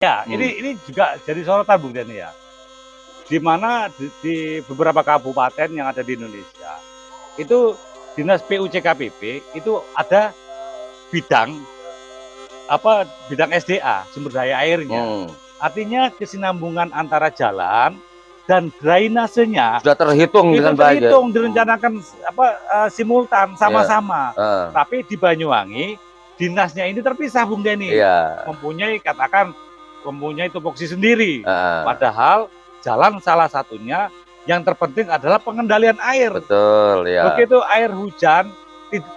Ya, ini juga jadi sorotan Bung Denny ya. Di mana di beberapa kabupaten yang ada di Indonesia, itu Dinas PUCKPP itu ada bidang bidang SDA, sumber daya airnya. Artinya kesinambungan antara jalan dan drainasenya sudah terhitung itu dengan baik ya? direncanakan simultan sama-sama. Tapi di Banyuwangi dinasnya ini terpisah Bung Denny. Mempunyai tupoksi sendiri. Padahal jalan salah satunya yang terpenting adalah pengendalian air. Betul ya. Begitu air hujan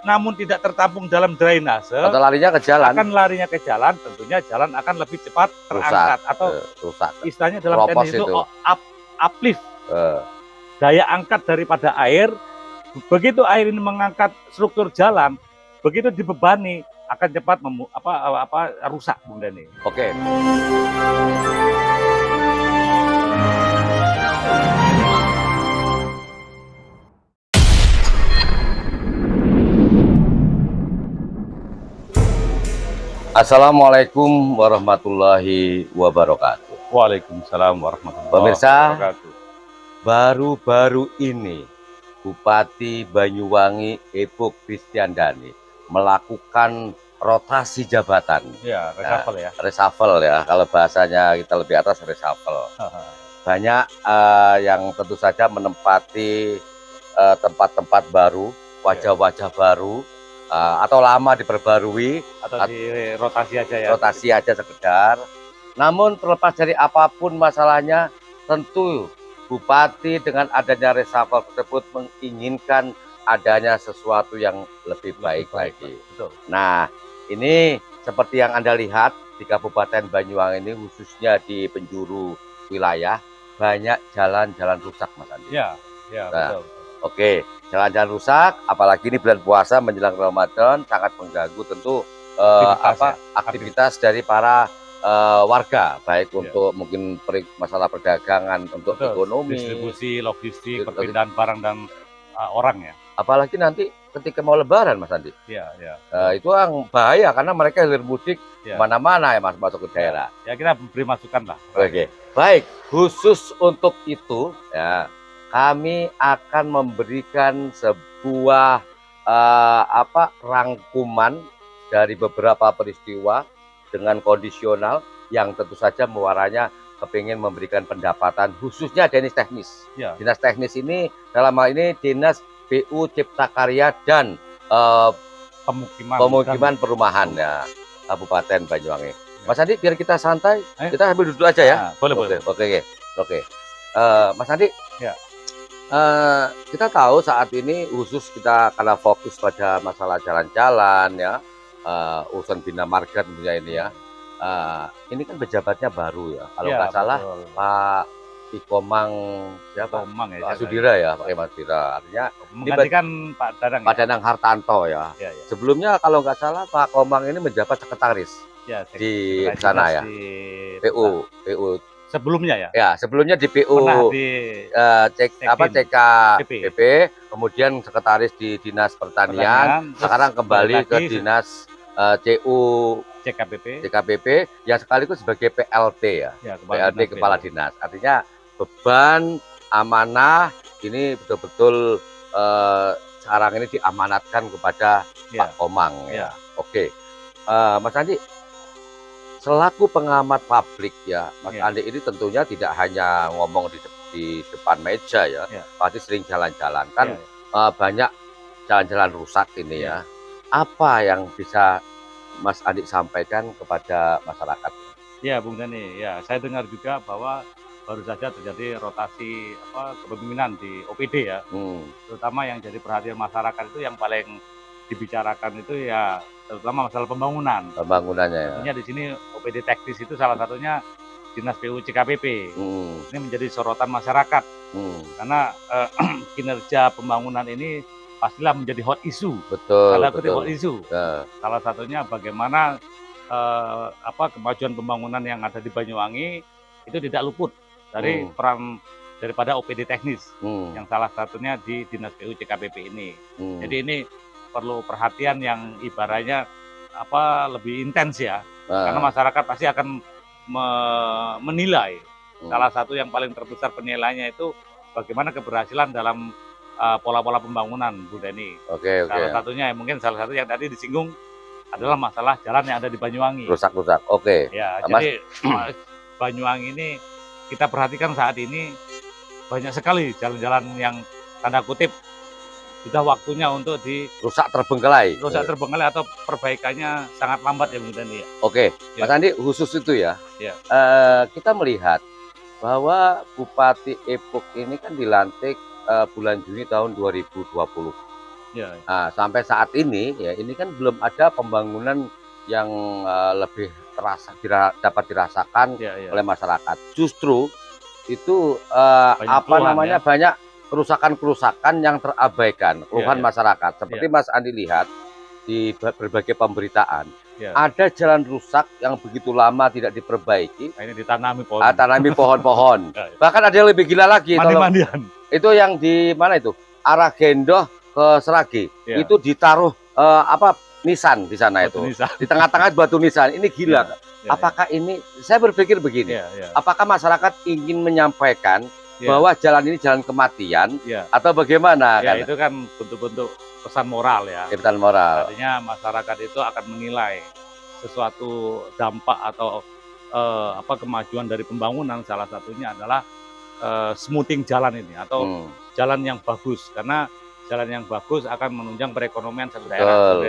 namun tidak tertampung dalam drainase, atau larinya ke jalan, tentunya jalan akan lebih cepat terangkat atau rusak. Istilahnya dalam teknis itu uplift, daya angkat daripada air. Begitu air ini mengangkat struktur jalan, begitu dibebani akan cepat rusak Bung Denny. Oke. Assalamualaikum warahmatullahi wabarakatuh. Waalaikumsalam warahmatullahi Pemirsa, wabarakatuh. Baru-baru ini Bupati Banyuwangi Epuk Kristiandani melakukan rotasi jabatan. Ya, reshuffle ya. Reshuffle ya, kalau bahasanya kita lebih atas reshuffle. Banyak yang tentu saja menempati tempat-tempat baru, wajah-wajah baru, atau lama diperbarui, atau di rotasi aja ya. Rotasi aja sekedar. Namun terlepas dari apapun masalahnya, tentu Bupati dengan adanya reshuffle tersebut menginginkan adanya sesuatu yang lebih baik lagi. Betul. Nah, ini seperti yang Anda lihat di Kabupaten Banyuwangi ini, khususnya di penjuru wilayah, banyak jalan-jalan rusak, Mas Andi. Ya, betul. Oke, jalan-jalan rusak, apalagi ini bulan puasa menjelang Ramadan, sangat mengganggu tentu aktivitas dari para warga, baik untuk mungkin masalah perdagangan, untuk ekonomi, distribusi, logistik, perpindahan barang dan orang ya. Apalagi nanti ketika mau Lebaran, Mas Andi. Itu yang bahaya karena mereka hilir mudik mana-mana ya, masuk ke daerah. Ya, kita beri masukan lah. Oke, baik. Khusus untuk itu ya, kami akan memberikan sebuah rangkuman dari beberapa peristiwa dengan kondisional yang tentu saja muaranya kepingin memberikan pendapatan khususnya dinas teknis. Dinas teknis ini dalam hal ini Dinas PU Cipta Karya dan pemukiman perumahan ya, Kabupaten Banyuwangi. Mas Andi, biar kita santai, kita sambil duduk aja ya. Boleh. Oke. Mas Andi, kita tahu saat ini khusus kita karena fokus pada masalah jalan-jalan ya, urusan bina marga tentunya ini ya. Ini kan pejabatnya baru ya, kalau nggak salah Pak Ikomang siapa? Pak Sudira ya, Pak Sudira. Artinya menggantikan Pak Danang Hartanto ya. Sebelumnya kalau nggak salah Pak Komang ini menjabat sekretaris di sana ya, PU. Sebelumnya ya? Ya, sebelumnya di PU CKPP, kemudian sekretaris di Dinas Pertanian, sekarang kembali ke Dinas CKPP yang sekaligus sebagai PLT ya, PLT Kepala Dinas. Artinya beban amanah ini betul-betul sekarang ini diamanatkan kepada Pak Komang ya. Oke, Mas Andi, selaku pengamat publik ya, Mas Andi ini tentunya tidak hanya ngomong di depan meja ya, pasti sering jalan-jalan kan, banyak jalan-jalan rusak ini ya. Apa yang bisa Mas Andi sampaikan kepada masyarakat? Ya, Bung Denny, ya saya dengar juga bahwa baru saja terjadi rotasi kepemimpinan di OPD ya, terutama yang jadi perhatian masyarakat itu yang paling dibicarakan itu ya terutama masalah pembangunannya ya. Tentunya di sini OPD teknis itu salah satunya Dinas PU CKPP. Ini menjadi sorotan masyarakat karena kinerja pembangunan ini pastilah menjadi hot issue. Betul. Hot issue. Salah satunya bagaimana kemajuan pembangunan yang ada di Banyuwangi itu tidak luput dari peran daripada OPD teknis yang salah satunya di Dinas PU CKPP ini. Jadi ini perlu perhatian yang ibaratnya lebih intens ya, karena masyarakat pasti akan menilai. Salah satu yang paling terbesar penilaiannya itu bagaimana keberhasilan dalam pola-pola pembangunan, Bu Deni. Oke. Salah satunya mungkin salah satu yang tadi disinggung adalah masalah jalan yang ada di Banyuwangi. Rusak-rusak. Oke. Ya, Mas, jadi Banyuwangi ini kita perhatikan saat ini banyak sekali jalan-jalan yang tanda kutip sudah waktunya untuk rusak terbengkelai. Rusak terbengkelai atau perbaikannya sangat lambat ya, Bu Deni. Oke, Ya. Mas Andi khusus itu ya. Ya. Kita melihat bahwa Bupati Epok ini kan dilantik bulan Juni tahun 2020. Ya. Nah, sampai saat ini ya ini kan belum ada pembangunan yang lebih dapat dirasakan oleh masyarakat. Justru itu banyak kerusakan-kerusakan yang terabaikan, keluhan masyarakat. Seperti Mas Andi lihat di berbagai pemberitaan, ada jalan rusak yang begitu lama tidak diperbaiki. Ini ditanami pohon. Tanami pohon-pohon. Bahkan ada yang lebih gila lagi. Mandi-mandian. Itu yang di mana itu? Arah Gendoh ke Seragi. Itu ditaruh nisan di sana itu. Di tengah-tengah batu nisan. Ini gila. Apakah ini? Saya berpikir begini. Apakah masyarakat ingin menyampaikan bahwa jalan ini jalan kematian atau bagaimana? Ya, itu kan bentuk-bentuk pesan moral ya. Pesan moral. Artinya masyarakat itu akan menilai sesuatu dampak atau kemajuan dari pembangunan, salah satunya adalah smoothing jalan ini atau jalan yang bagus, karena jalan yang bagus akan menunjang perekonomian satu daerah.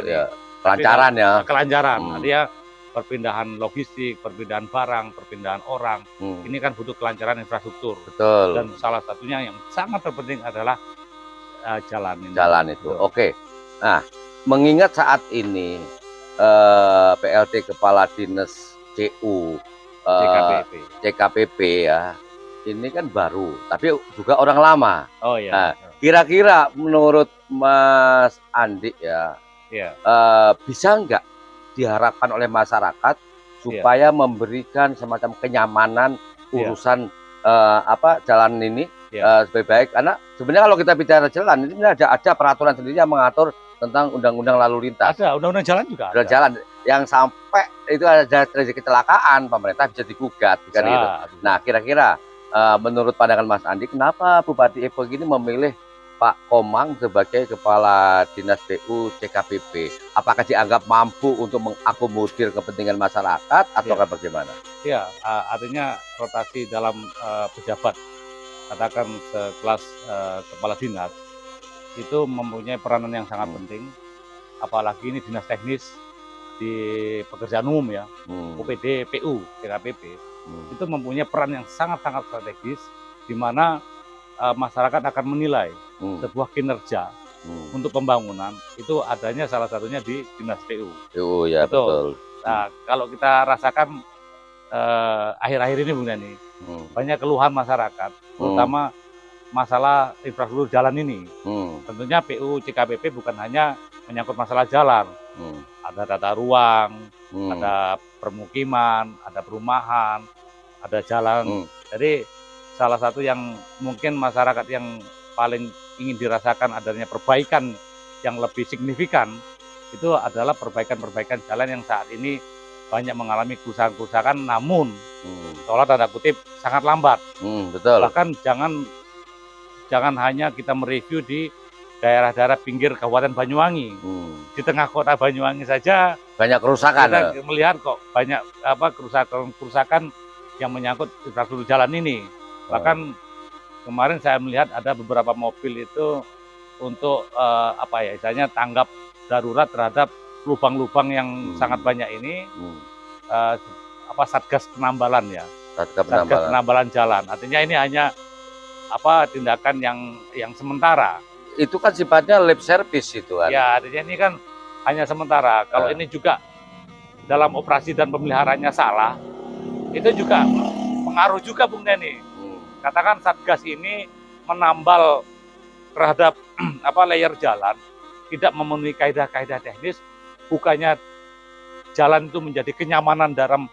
Kelancaran ya. Kelancaran. Artinya perpindahan logistik, perpindahan barang, perpindahan orang, ini kan butuh kelancaran infrastruktur. Betul. Dan salah satunya yang sangat terpenting adalah jalan ini. Jalan itu. Oke. Nah, mengingat saat ini PLT Kepala Dinas CU CKPP ya, ini kan baru, tapi juga orang lama. Oh iya. Nah, kira-kira menurut Mas Andi ya, bisa nggak diharapkan oleh masyarakat supaya memberikan semacam kenyamanan urusan jalan ini lebih baik? Karena sebenarnya kalau kita bicara jalan ini ada peraturan sendiri yang mengatur tentang undang-undang lalu lintas. Ada undang-undang jalan juga. Ada jalan yang sampai itu ada terjadi kecelakaan, pemerintah bisa digugat kan gitu. Nah, kira-kira menurut pandangan Mas Andi, kenapa Bupati Epok ini memilih Pak Komang sebagai Kepala Dinas PU CKPP? Apakah dianggap mampu untuk mengakomodir kepentingan masyarakat atau bagaimana? Ya, artinya rotasi dalam pejabat, katakan sekelas Kepala Dinas, itu mempunyai peranan yang sangat penting. Apalagi ini dinas teknis di pekerjaan umum ya, OPD PU CKPP, itu mempunyai peran yang sangat-sangat strategis, di mana masyarakat akan menilai sebuah kinerja untuk pembangunan itu adanya salah satunya di dinas PU. PU ya, betul. Nah, kalau kita rasakan akhir-akhir ini, Bung Dani, banyak keluhan masyarakat, terutama masalah infrastruktur jalan ini. Tentunya PU CKPP bukan hanya menyangkut masalah jalan, ada tata ruang, ada permukiman, ada perumahan, ada jalan. Jadi salah satu yang mungkin masyarakat yang paling ingin dirasakan adanya perbaikan yang lebih signifikan itu adalah perbaikan-perbaikan jalan yang saat ini banyak mengalami kerusakan-kerusakan, namun seolah tanda kutip sangat lambat. Betul. Bahkan jangan hanya kita mereview di daerah-daerah pinggir Kabupaten Banyuwangi. Di tengah kota Banyuwangi saja banyak kerusakan. Kita melihat kok banyak kerusakan yang menyangkut infrastruktur jalan ini. Bahkan kemarin saya melihat ada beberapa mobil itu untuk istilahnya tanggap darurat terhadap lubang-lubang yang sangat banyak ini, satgas penambalan ya, satgas penambalan jalan. Artinya ini hanya tindakan yang sementara. Itu kan sifatnya lip service itu kan. Ya, artinya ini kan hanya sementara. Kalau ini juga dalam operasi dan pemeliharaannya salah, itu juga pengaruh juga, Bung Deni. Katakan satgas ini menambal terhadap layer jalan, tidak memenuhi kaidah-kaidah teknis, bukannya jalan itu menjadi kenyamanan dalam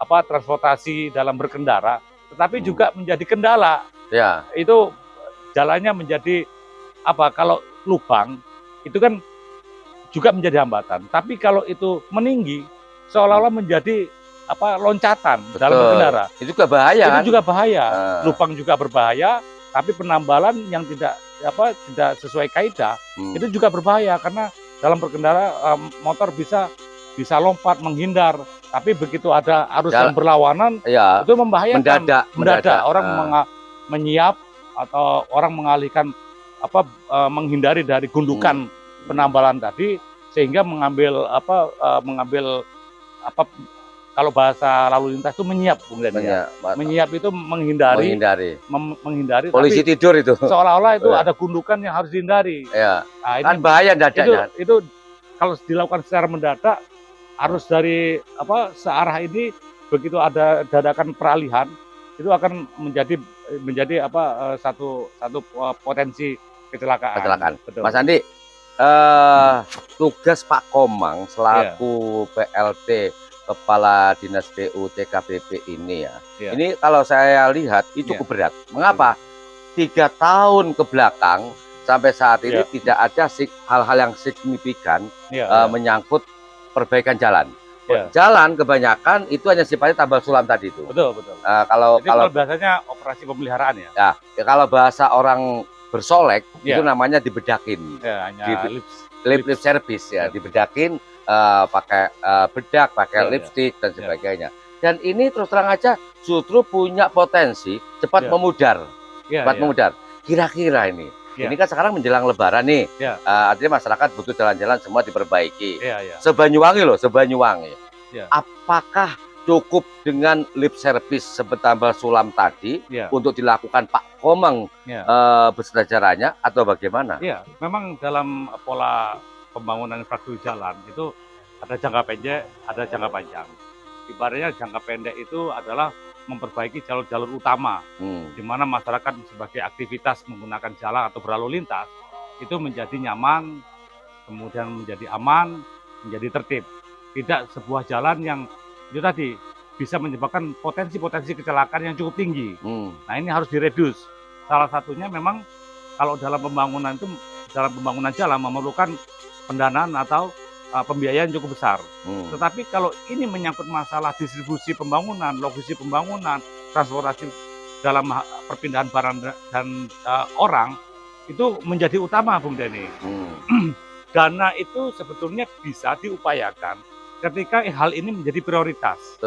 transportasi dalam berkendara, tetapi juga menjadi kendala. Ya. Itu jalannya menjadi kalau lubang itu kan juga menjadi hambatan. Tapi kalau itu meninggi, seolah-olah menjadi loncatan Betul. dalam berkendara. Itu juga bahaya kan? Itu juga bahaya. Lubang juga berbahaya, tapi penambalan yang tidak sesuai kaidah itu juga berbahaya karena dalam berkendara motor bisa lompat menghindar, tapi begitu ada arus yang berlawanan itu membahayakan. Mendadak orang menyiap atau orang mengalihkan menghindari dari gundukan penambalan tadi, sehingga mengambil kalau bahasa lalu lintas itu menyiap, Bung Denny. Menyiap itu menghindari. Polisi tidur itu. Seolah-olah itu ada gundukan yang harus dihindari. Ya. Nah, kan bahaya mendadak. Itu kalau dilakukan secara mendadak, arus dari searah ini begitu ada dadakan peralihan, itu akan menjadi satu potensi kecelakaan. Betul. Mas Andi, tugas Pak Komang selaku PLT Kepala Dinas PU TKPP ini ini kalau saya lihat itu cukup berat. Mengapa? 3 tahun ke belakang sampai saat ini tidak ada hal-hal yang signifikan menyangkut perbaikan jalan. Jalan kebanyakan itu hanya sifatnya tambal sulam tadi itu. Betul. Kalau bahasanya operasi pemeliharaan ya kalau bahasa orang bersolek itu namanya dibedakin. Lip service dibedakin. Pakai bedak, pakai lipstick dan sebagainya. Dan ini terus terang aja justru punya potensi cepat memudar. Memudar. Kira-kira ini kan sekarang menjelang Lebaran nih. Artinya masyarakat butuh jalan-jalan semua diperbaiki. Sebanyuwangi loh, Sebanyuwangi. Apakah cukup dengan lip service sebetambal sulam tadi untuk dilakukan Pak Komang beserta jajarannya atau bagaimana? Memang dalam pola pembangunan infrastruktur jalan itu ada jangka pendek, ada jangka panjang. Ibaratnya jangka pendek itu adalah memperbaiki jalur-jalur utama, di mana masyarakat sebagai aktivitas menggunakan jalan atau berlalu lintas itu menjadi nyaman, kemudian menjadi aman, menjadi tertib. Tidak sebuah jalan yang itu tadi bisa menyebabkan potensi-potensi kecelakaan yang cukup tinggi. Nah, ini harus direduce. Salah satunya memang kalau dalam pembangunan jalan memerlukan pendanaan atau pembiayaan cukup besar. Tetapi kalau ini menyangkut masalah distribusi pembangunan, logistik pembangunan, transportasi dalam perpindahan barang dan orang, itu menjadi utama, Bung Denny. Dana itu sebetulnya bisa diupayakan ketika hal ini menjadi prioritas.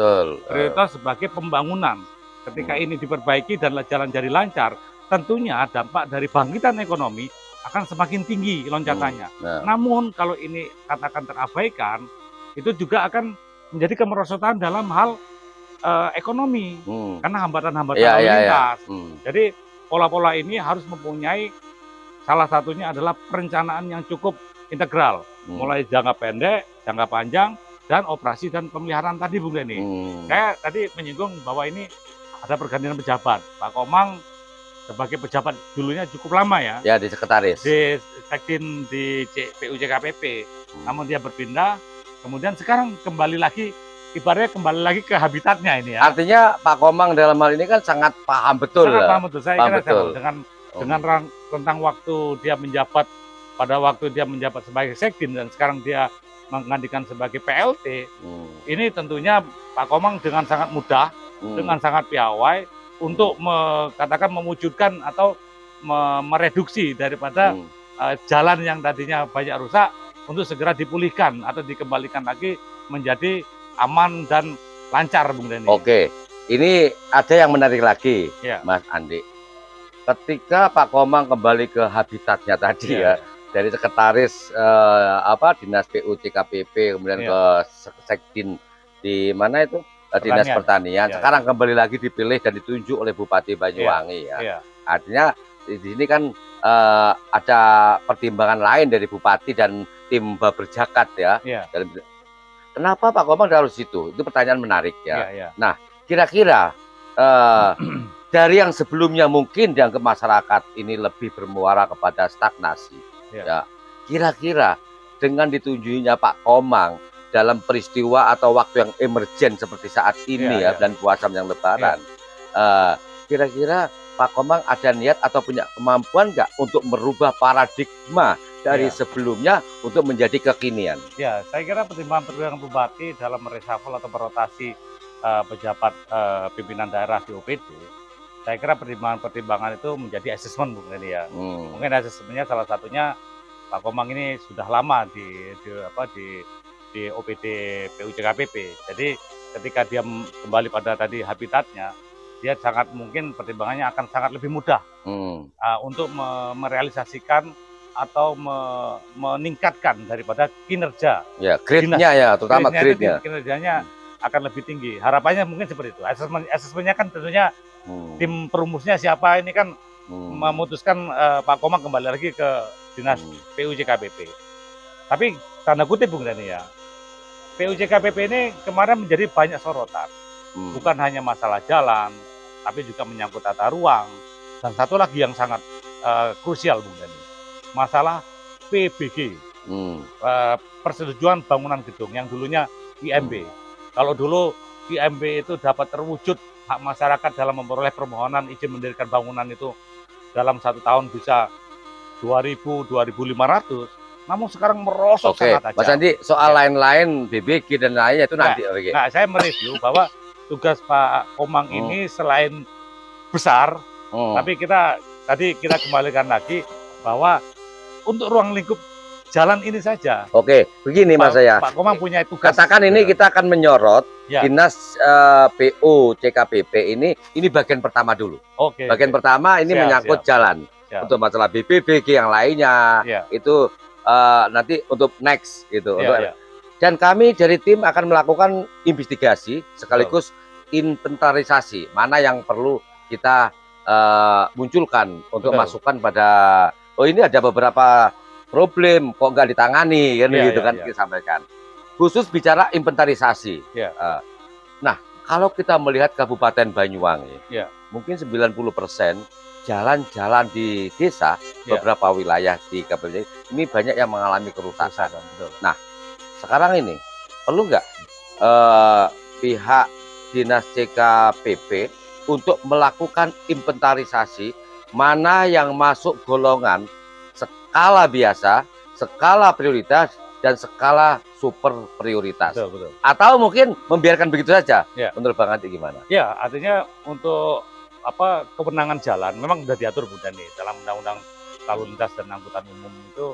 Prioritas sebagai pembangunan. Ketika ini diperbaiki dan jalan jadi lancar, tentunya dampak dari bangkitan ekonomi akan semakin tinggi loncatannya. Namun kalau ini katakan terabaikan, itu juga akan menjadi kemerosotan dalam hal ekonomi, karena hambatan-hambatan lalu lintas. Jadi pola-pola ini harus mempunyai, salah satunya adalah perencanaan yang cukup integral, mulai jangka pendek, jangka panjang, dan operasi dan pemeliharaan tadi, Bung Denny. Saya tadi menyinggung bahwa ini ada pergantian pejabat. Pak Komang sebagai pejabat dulunya cukup lama ya di sekretaris, di Sekjen di PU CKPP, namun dia berpindah, kemudian sekarang kembali lagi, ibaratnya kembali lagi ke habitatnya ini ya. Artinya Pak Komang dalam hal ini kan sangat paham betul. Saya kira dengan tentang waktu dia menjabat, pada waktu dia menjabat sebagai Sekjen dan sekarang dia menggantikan sebagai PLT, ini tentunya Pak Komang dengan sangat mudah, dengan sangat piawai untuk katakan mewujudkan atau mereduksi daripada jalan yang tadinya banyak rusak untuk segera dipulihkan atau dikembalikan lagi menjadi aman dan lancar, Bung Denny. Oke, ini ada yang menarik lagi, Mas Andi. Ketika Pak Komang kembali ke habitatnya tadi dari sekretaris Dinas PU CKPP, kemudian ke Sekjen di mana itu? Dinas Pertanian. Sekarang kembali lagi dipilih dan ditunjuk oleh Bupati Banyuwangi Artinya di sini kan ada pertimbangan lain dari Bupati dan tim Baberjakat Kenapa Pak Komang harus itu? Itu pertanyaan menarik Nah, kira-kira dari yang sebelumnya mungkin dianggap masyarakat ini lebih bermuara kepada stagnasi. Kira-kira dengan ditunjuknya Pak Komang dalam peristiwa atau waktu yang emergen seperti saat ini dan puasa yang Lebaran, kira-kira Pak Komang ada niat atau punya kemampuan nggak untuk merubah paradigma dari sebelumnya untuk menjadi kekinian? Saya kira pertimbangan Bupati dalam mereshuffle atau merotasi pejabat pimpinan daerah di OPD, saya kira pertimbangan-pertimbangan itu menjadi asesmen Bung Denny ya. Mungkin asesmennya salah satunya Pak Komang ini sudah lama di OPD PUJKPP. Jadi ketika dia kembali pada tadi habitatnya, dia sangat mungkin pertimbangannya akan sangat lebih mudah untuk merealisasikan atau meningkatkan daripada kinerja. Ya, grade-nya ya, terutama grade-nya. Kinerjanya akan lebih tinggi. Harapannya mungkin seperti itu. Asesmennya kan tentunya tim perumusnya siapa ini kan memutuskan Pak Komang kembali lagi ke dinas PUJKPP. Tapi tanda kutip Bung Denny ya, PUJKPP ini kemarin menjadi banyak sorotan. Bukan hanya masalah jalan, tapi juga menyangkut tata ruang. Dan satu lagi yang sangat krusial Bung Denny, masalah PBG, persetujuan bangunan gedung yang dulunya IMB. Kalau dulu IMB itu dapat terwujud hak masyarakat dalam memperoleh permohonan izin mendirikan bangunan itu dalam 1 tahun bisa 2.000, 2.500. Namun sekarang merosot sangat tajam. Mas Andi, soal lain-lain BBG dan lainnya itu nanti. Nah, saya mereview bahwa tugas Pak Komang ini selain besar, tapi kita kembalikan lagi bahwa untuk ruang lingkup jalan ini saja. Oke, begini Mas saya. Pak Komang punya tugas. Katakan ini kita akan menyorot dinas PUJKPP ini bagian pertama dulu. Bagian pertama ini menyangkut jalan. Untuk masalah BBG yang lainnya itu nanti untuk next gitu. Dan kami dari tim akan melakukan investigasi sekaligus inventarisasi mana yang perlu kita munculkan untuk masukan pada ini ada beberapa problem kok nggak ditangani kan gitu kan kita sampaikan. Khusus bicara inventarisasi. Nah, kalau kita melihat Kabupaten Banyuwangi, mungkin 90% jalan-jalan di desa beberapa wilayah di Kabupaten ini banyak yang mengalami kerusakan. Nah, sekarang ini perlu nggak pihak dinas CKPP untuk melakukan inventarisasi mana yang masuk golongan skala biasa, skala prioritas, dan skala super prioritas. Atau mungkin membiarkan begitu saja. Menurut Bang Andi gimana? Ya, artinya untuk kewenangan jalan memang sudah diatur Bu Denny dalam Undang-Undang Lalu Lintas dan Angkutan Umum itu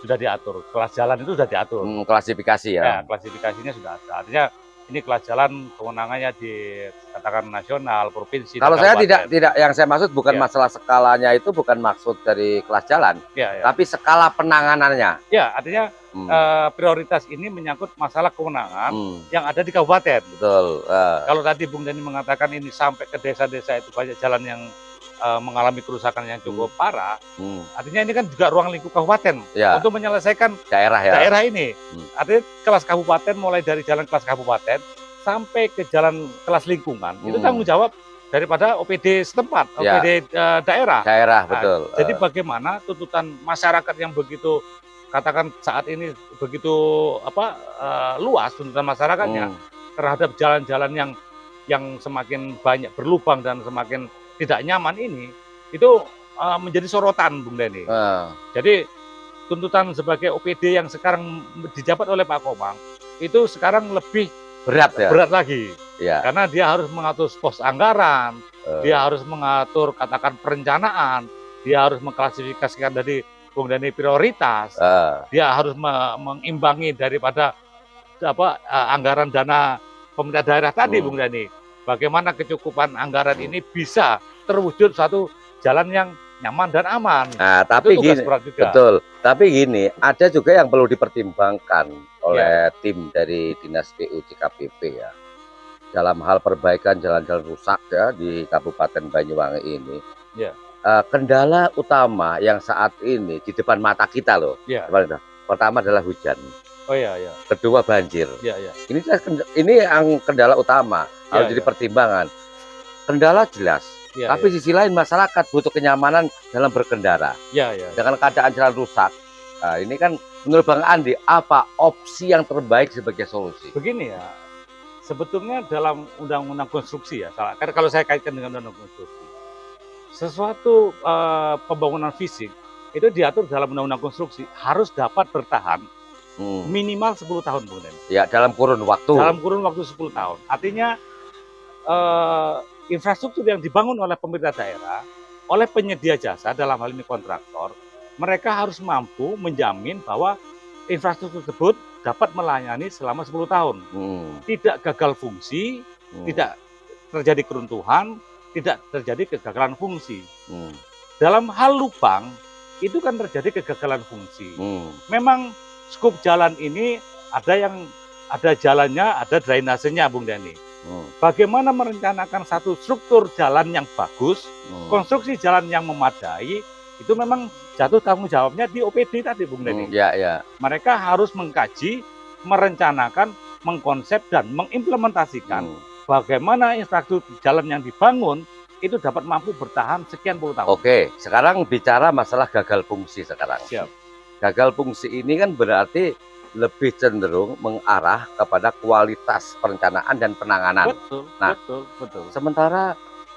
sudah diatur. Kelas jalan itu sudah diatur. Klasifikasi ya. Klasifikasinya sudah ada. Artinya ini kelas jalan kewenangannya di katakan nasional, provinsi. Kalau saya tidak yang saya maksud bukan masalah skalanya itu bukan maksud dari kelas jalan, tapi skala penanganannya. Ya, artinya prioritas ini menyangkut masalah kewenangan yang ada di kabupaten. Betul. Kalau tadi Bung Denny mengatakan ini sampai ke desa-desa itu banyak jalan yang mengalami kerusakan yang cukup parah, artinya ini kan juga ruang lingkup kabupaten untuk menyelesaikan daerah ini. Artinya kelas kabupaten mulai dari jalan kelas kabupaten sampai ke jalan kelas lingkungan itu tanggung jawab daripada OPD setempat, OPD daerah. Betul. Jadi bagaimana tuntutan masyarakat yang begitu katakan saat ini begitu luas tuntutan masyarakatnya terhadap jalan-jalan yang semakin banyak berlubang dan semakin tidak nyaman ini itu menjadi sorotan Bung Denny. Jadi tuntutan sebagai OPD yang sekarang dijabat oleh Pak Komang itu sekarang lebih berat lagi. Karena dia harus mengatur pos anggaran, dia harus mengatur katakan perencanaan, dia harus mengklasifikasikan dari Bung Denny prioritas, dia harus mengimbangi daripada anggaran dana pemerintah daerah tadi Bung Denny. Bagaimana kecukupan anggaran ini bisa terwujud satu jalan yang nyaman dan aman. Nah, tapi gini, betul. Tapi gini, ada juga yang perlu dipertimbangkan oleh tim dari Dinas PUJKPP ya. Dalam hal perbaikan jalan-jalan rusak ya di Kabupaten Banyuwangi ini. Kendala utama yang saat ini di depan mata kita loh. Pertama adalah hujan. Kedua banjir. Ini yang kendala utama. Harus jadi pertimbangan. Kendala jelas, tapi sisi lain masyarakat butuh kenyamanan dalam berkendara. Dengan keadaan jalan rusak, nah, ini kan menurut Bang Andi apa opsi yang terbaik sebagai solusi? Begini ya, sebetulnya dalam undang-undang konstruksi ya, karena kalau saya kaitkan dengan undang-undang konstruksi, sesuatu pembangunan fisik itu diatur dalam undang-undang konstruksi harus dapat bertahan minimal 10 tahun Bung Denny. Ya, dalam kurun waktu. Dalam kurun waktu 10 tahun. Artinya infrastruktur yang dibangun oleh pemerintah daerah, oleh penyedia jasa dalam hal ini kontraktor, mereka harus mampu menjamin bahwa infrastruktur tersebut dapat melayani selama 10 tahun. Tidak gagal fungsi, tidak terjadi keruntuhan, tidak terjadi kegagalan fungsi. Dalam hal lubang, itu kan terjadi kegagalan fungsi. Memang skup jalan ini ada jalannya, ada drainasenya, Bung Dani. Bagaimana merencanakan satu struktur jalan yang bagus, konstruksi jalan yang memadai, itu memang jatuh tanggung jawabnya di OPD tadi, Bung Dani. Mereka harus mengkaji, merencanakan, mengkonsep, dan mengimplementasikan bagaimana infrastruktur jalan yang dibangun itu dapat mampu bertahan sekian puluh tahun. Oke, sekarang bicara masalah gagal fungsi sekarang. Siap. Gagal fungsi ini kan berarti lebih cenderung mengarah kepada kualitas perencanaan dan penanganan. Betul, nah, betul. Sementara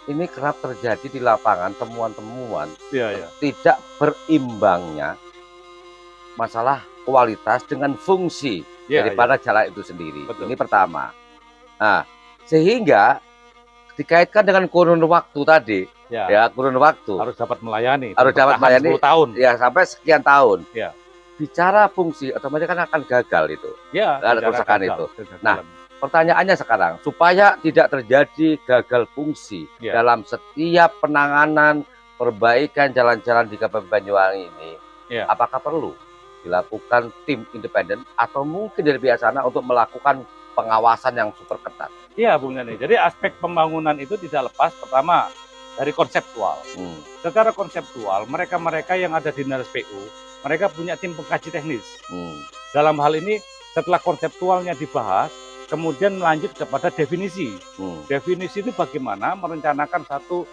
ini kerap terjadi di lapangan temuan-temuan ya. Tidak berimbangnya masalah kualitas dengan fungsi daripada jalan itu sendiri. Betul. Ini pertama. Nah, sehingga dikaitkan dengan kurun waktu tadi, kurun waktu harus dapat melayani, 10 tahun, sampai sekian tahun. Bicara fungsi, otomatis kan akan gagal itu, kerusakan itu. Nah, pertanyaannya sekarang, supaya tidak terjadi gagal fungsi dalam setiap penanganan perbaikan jalan-jalan di Kabupaten Banyuwangi ini, apakah perlu dilakukan tim independen atau mungkin dari Biasana untuk melakukan pengawasan yang super ketat? Iya, Bung Dani. Jadi aspek pembangunan itu tidak lepas pertama dari konseptual. Secara konseptual, mereka-mereka yang ada di Dinas PU, mereka punya tim pengkaji teknis. Dalam hal ini, setelah konseptualnya dibahas, kemudian melanjut kepada definisi. Definisi itu bagaimana merencanakan satu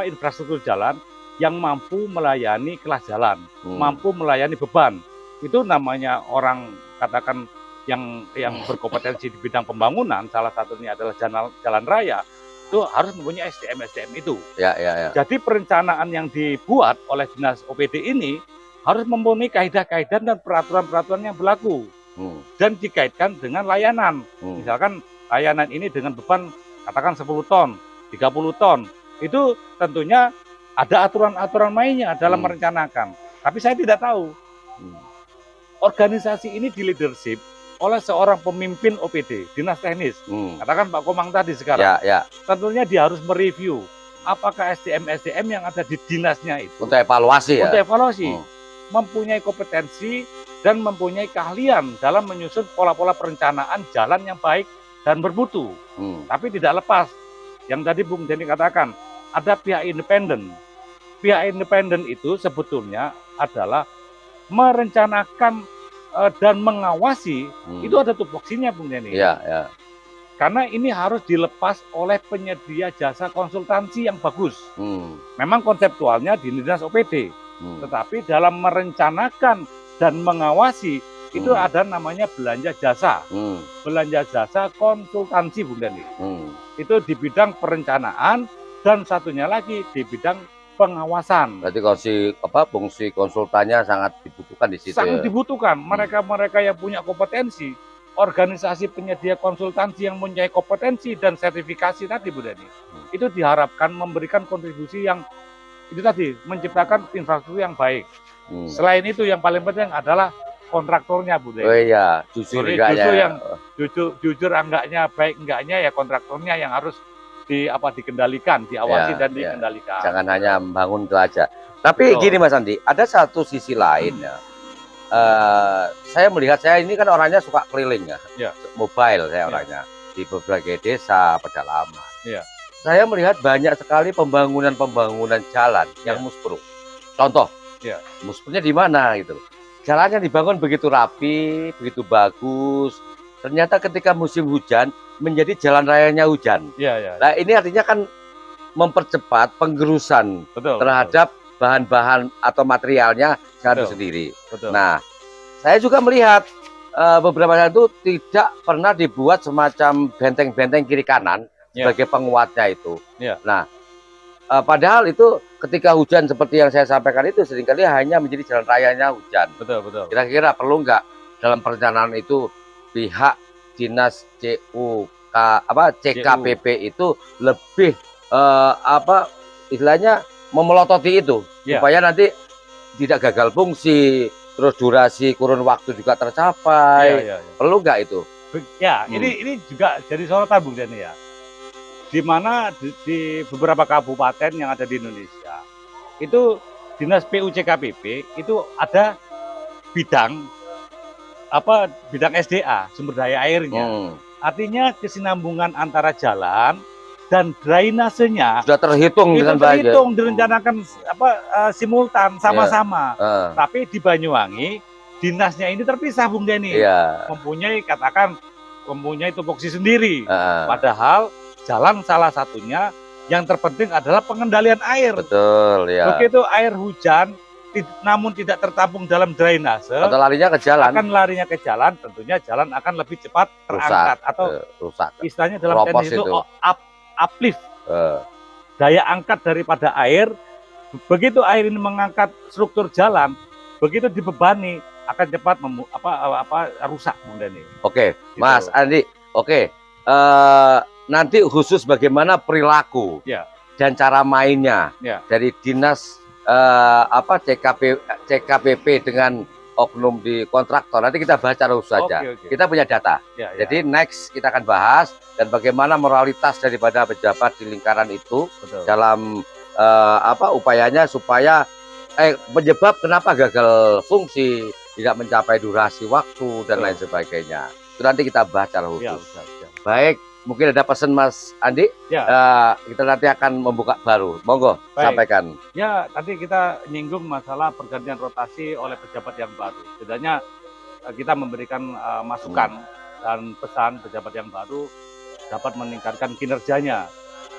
infrastruktur jalan yang mampu melayani kelas jalan, mampu melayani beban. Itu namanya orang katakan yang berkompetensi di bidang pembangunan, salah satunya adalah jalan raya, itu harus mempunyai SDM itu. Jadi perencanaan yang dibuat oleh Dinas OPD ini harus mempunyai kaidah-kaidah dan peraturan-peraturan yang berlaku dan dikaitkan dengan layanan. Misalkan layanan ini dengan beban katakan 10 ton, 30 ton, itu tentunya ada aturan-aturan mainnya dalam merencanakan. Tapi saya tidak tahu. Organisasi ini di leadership oleh seorang pemimpin OPD, Dinas Teknis. Katakan Pak Komang tadi sekarang. Tentunya dia harus mereview apakah SDM-SDM yang ada di dinasnya itu. Untuk evaluasi Untuk evaluasi. Mempunyai kompetensi dan mempunyai keahlian dalam menyusun pola-pola perencanaan jalan yang baik dan bermutu. Tapi tidak lepas. Yang tadi Bung Deni katakan, ada pihak independen. Pihak independen itu sebetulnya adalah merencanakan dan mengawasi, itu ada tupoksinya, Bung Deni. Karena ini harus dilepas oleh penyedia jasa konsultansi yang bagus. Memang konseptualnya di Dinas OPD, tetapi dalam merencanakan dan mengawasi itu ada namanya belanja jasa. Belanja jasa konsultansi, Bung Deni. Itu di bidang perencanaan dan satunya lagi di bidang pengawasan. Berarti fungsi konsultannya sangat dibutuhkan di situ. Sangat dibutuhkan. Mereka-mereka yang punya kompetensi, organisasi penyedia konsultansi yang mempunyai kompetensi dan sertifikasi tadi, Bu Dani, itu diharapkan memberikan kontribusi yang itu tadi, menciptakan infrastruktur yang baik. Selain itu yang paling penting adalah kontraktornya, Bu Dani. Oh iya, jujur enggaknya. Jujur enggaknya, baik enggaknya ya kontraktornya yang harus dikendalikan, diawasi dan dikendalikan. Jangan hanya membangun itu aja. Tapi gini Mas Andi, ada satu sisi lain ya. Saya melihat, saya ini kan orangnya suka keliling mobile saya orangnya di berbagai desa pedalaman. Saya melihat banyak sekali pembangunan jalan yang muspro. Contoh, muspronya di mana gitu. Jalannya dibangun begitu rapi, begitu bagus. Ternyata ketika musim hujan menjadi jalan rayanya hujan. Nah ini artinya kan mempercepat penggerusan terhadap bahan-bahan atau materialnya itu sendiri. Nah, saya juga melihat beberapa jalan itu tidak pernah dibuat semacam benteng-benteng kiri kanan sebagai penguatnya itu. Nah, padahal itu ketika hujan seperti yang saya sampaikan itu seringkali hanya menjadi jalan rayanya hujan. Kira-kira perlu nggak dalam perencanaan itu pihak Dinas CU CKPP itu lebih istilahnya memelototi itu supaya nanti tidak gagal fungsi, terus durasi kurun waktu juga tercapai. Perlu nggak itu? Ya, ini juga jadi sorotan Bung Denny ya. Di mana di beberapa kabupaten yang ada di Indonesia itu Dinas PUCKPP itu ada bidang SDA, sumber daya airnya. Artinya kesinambungan antara jalan dan drainasenya sudah terhitung dengan baik. Terhitung direncanakan simultan sama-sama. Tapi di Banyuwangi dinasnya ini terpisah Bung Denny. Mempunyai tupoksi sendiri. Padahal jalan salah satunya yang terpenting adalah pengendalian air. Betul, ya. Begitu air hujan namun tidak tertampung dalam drainase, atau larinya ke jalan, tentunya jalan akan lebih cepat terangkat atau rusak. Istilahnya dalam teknik itu uplift. Daya angkat daripada air, begitu air ini mengangkat struktur jalan, begitu dibebani akan cepat rusak Bung Denny. Oke, gitu. Mas Andi. Oke. Nanti khusus bagaimana perilaku dan cara mainnya dari dinas CKPP dengan oknum di kontraktor. Nanti kita bahas cara khusus saja. Kita punya data. Jadi next kita akan bahas dan bagaimana moralitas daripada pejabat di lingkaran itu dalam upayanya supaya penyebab kenapa gagal fungsi, tidak mencapai durasi waktu dan lain sebagainya. Itu nanti kita bahas cara khusus. Baik. Mungkin ada pesan Mas Andi, kita nanti akan membuka baru. Monggo, sampaikan. Ya, tadi kita nyinggung masalah pergantian rotasi oleh pejabat yang baru. Setidaknya kita memberikan masukan dan pesan pejabat yang baru dapat meningkatkan kinerjanya.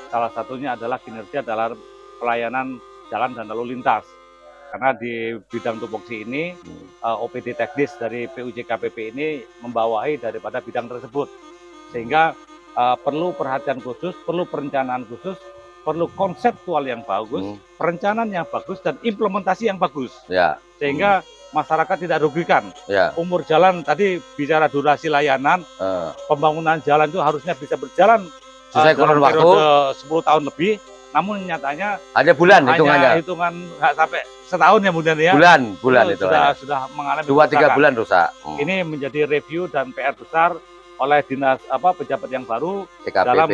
Salah satunya adalah kinerja dalam pelayanan jalan dan lalu lintas. Karena di bidang tupoksi ini, OPD teknis dari PUCKPP ini membawahi daripada bidang tersebut. Sehingga perlu perhatian khusus, perlu perencanaan khusus, perlu konseptual yang bagus, perencanaan yang bagus, dan implementasi yang bagus. Sehingga masyarakat tidak rugikan. Umur jalan, tadi bicara durasi layanan, pembangunan jalan itu harusnya bisa berjalan sesuai kurun waktu 10 tahun lebih, namun nyatanya ada hitungan nggak sampai setahun ya Bunda ya. Bulan itu sudah mengalami 2-3 bulan rusak. Ini menjadi review dan PR besar oleh dinas pejabat yang baru CKPP, dalam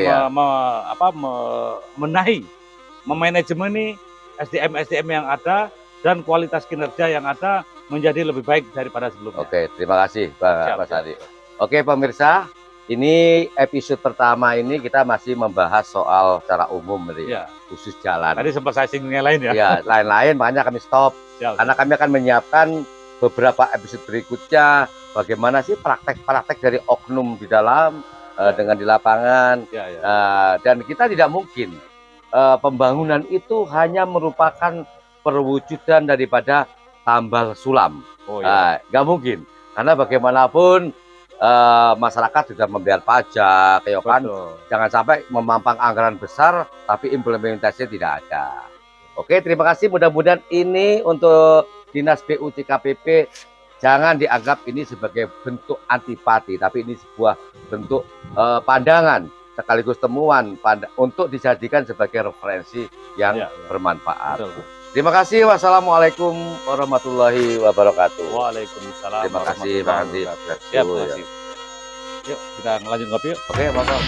memenahi, memanajemeni SDM yang ada dan kualitas kinerja yang ada menjadi lebih baik daripada sebelumnya. Oke, terima kasih Mas Adi. Oke pemirsa, ini episode pertama ini kita masih membahas soal secara umum khusus jalan. Tadi sempat saya singgung yang lain lain-lain makanya kami stop. Karena kami akan menyiapkan beberapa episode berikutnya bagaimana sih praktek-praktek dari oknum di dalam dengan di lapangan. Dan kita tidak mungkin pembangunan itu hanya merupakan perwujudan daripada tambal sulam. Nggak mungkin, karena bagaimanapun masyarakat sudah membayar pajak, jangan sampai memampang anggaran besar tapi implementasinya tidak ada. Oke, terima kasih. Mudah-mudahan ini untuk Dinas PUCKPP jangan dianggap ini sebagai bentuk antipati, tapi ini sebuah bentuk pandangan sekaligus temuan untuk dijadikan sebagai referensi yang bermanfaat. Terima kasih. Wassalamualaikum warahmatullahi wabarakatuh. Waalaikumsalam. Terima kasih Pak Andi. Yuk, kita lanjut ngopi yuk. Oke, monggo.